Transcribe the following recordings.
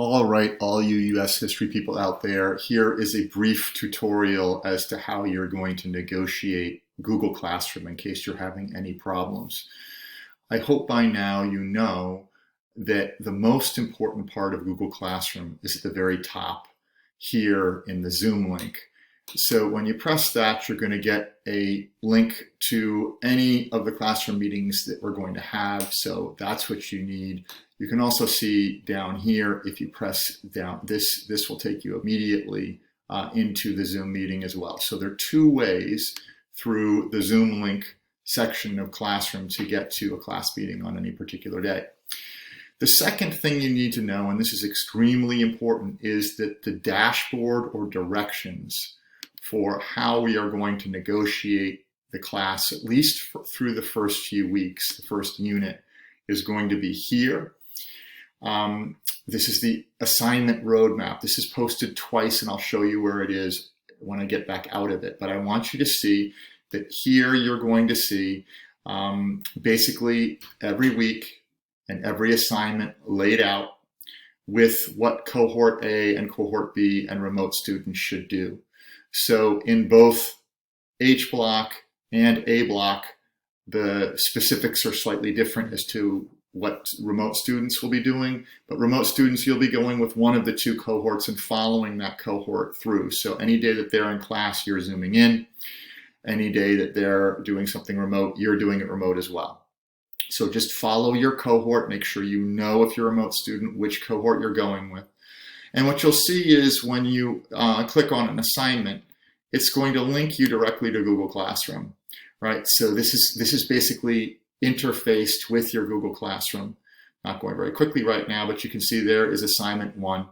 All right, all you US history people out there, here is a brief tutorial as to how you're going to negotiate Google Classroom in case you're having any problems. I hope by now you know that the most important part of Google Classroom is at the very top here in the Zoom link. So when you press that, you're going to get a link to any of the classroom meetings that we're going to have. So that's what you need. You can also see down here, if you press down, this will take you immediately into the Zoom meeting as well. So there are two ways through the Zoom link section of Classroom to get to a class meeting on any particular day. The second thing you need to know, and this is extremely important, is that the dashboard or directions for how we are going to negotiate the class, at least through the first few weeks, the first unit, is going to be here. This is the assignment roadmap. This is posted twice, and I'll show you where it is when I get back out of it. But I want you to see that here you're going to see basically every week and every assignment laid out with what cohort A and cohort B and remote students should do. So in both H block and A block, the specifics are slightly different as to what remote students will be doing, but remote students, you'll be going with one of the two cohorts and following that cohort through. So any day that they're in class, you're zooming in. Any day that they're doing something remote, you're doing it remote as well. So just follow your cohort, make sure you know if you're a remote student, which cohort you're going with. And what you'll see is when you click on an assignment, it's going to link you directly to Google Classroom, right? So this is basically interfaced with your Google Classroom. Not going very quickly right now, but you can see there is assignment 1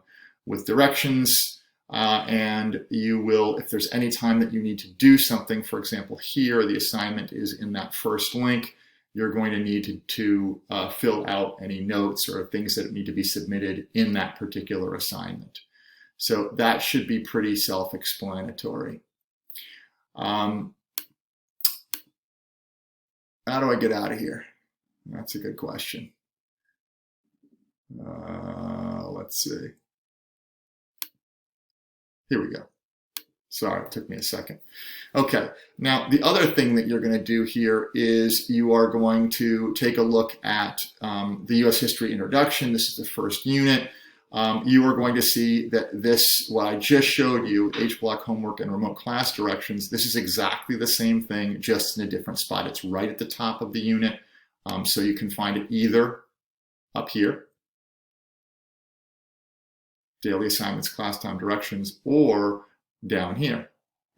with directions, and you will, if there's any time that you need to do something, for example, here the assignment is in that first link, you're going to need to fill out any notes or things that need to be submitted in that particular assignment. So that should be pretty self-explanatory. How do I get out of here? That's a good question. Let's see. Here we go. Sorry, it took me a second. Okay, now the other thing that you're going to do here is you are going to take a look at the U.S. History Introduction. This is the first unit. You are going to see that this, what I just showed you, H-block homework and remote class directions, this is exactly the same thing, just in a different spot. It's right at the top of the unit, so you can find it either up here, daily assignments, class time directions, or down here,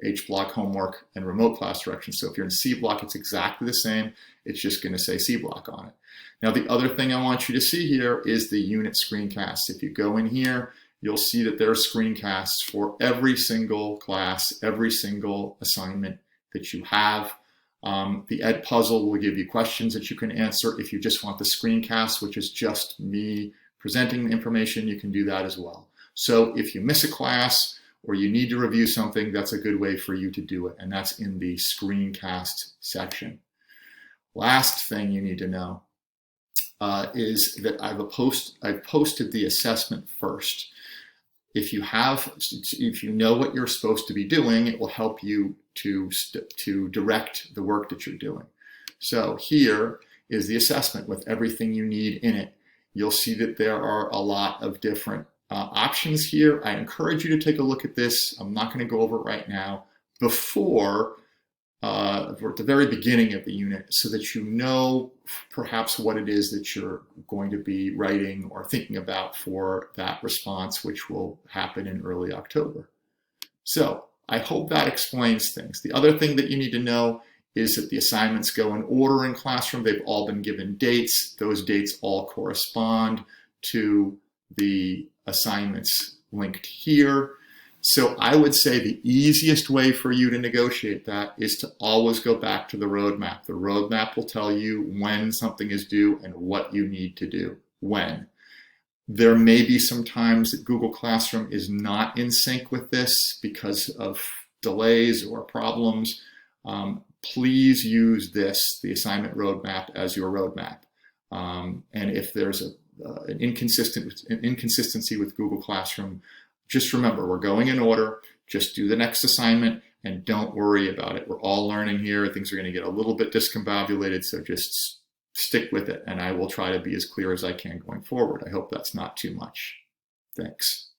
H-block homework and remote class directions. So if you're in C block, it's exactly the same. It's just going to say C block on it. Now, the other thing I want you to see here is the unit screencasts. If you go in here, you'll see that there are screencasts for every single class, every single assignment that you have. The Ed Puzzle will give you questions that you can answer. If you just want the screencast, which is just me presenting the information, you can do that as well. So if you miss a class, or you need to review something, that's a good way for you to do it. And that's in the screencast section. Last thing you need to know is that I've posted the assessment first. If you know what you're supposed to be doing, it will help you to direct the work that you're doing. So here is the assessment with everything you need in it. You'll see that there are a lot of different options here. I encourage you to take a look at this. I'm not going to go over it right now. Before, or at the very beginning of the unit, so that you know perhaps what it is that you're going to be writing or thinking about for that response, which will happen in early October. So I hope that explains things. The other thing that you need to know is that the assignments go in order in Classroom. They've all been given dates. Those dates all correspond to the assignments linked here. So I would say the easiest way for you to negotiate that is to always go back to the roadmap. The roadmap will tell you when something is due and what you need to do when. There may be some times that Google Classroom is not in sync with this because of delays or problems. Please use this, the assignment roadmap, as your roadmap. And if there's a an inconsistency with Google Classroom, just remember, we're going in order. Just do the next assignment and don't worry about it. We're all learning here. Things are going to get a little bit discombobulated, so just stick with it. And I will try to be as clear as I can going forward. I hope that's not too much. Thanks.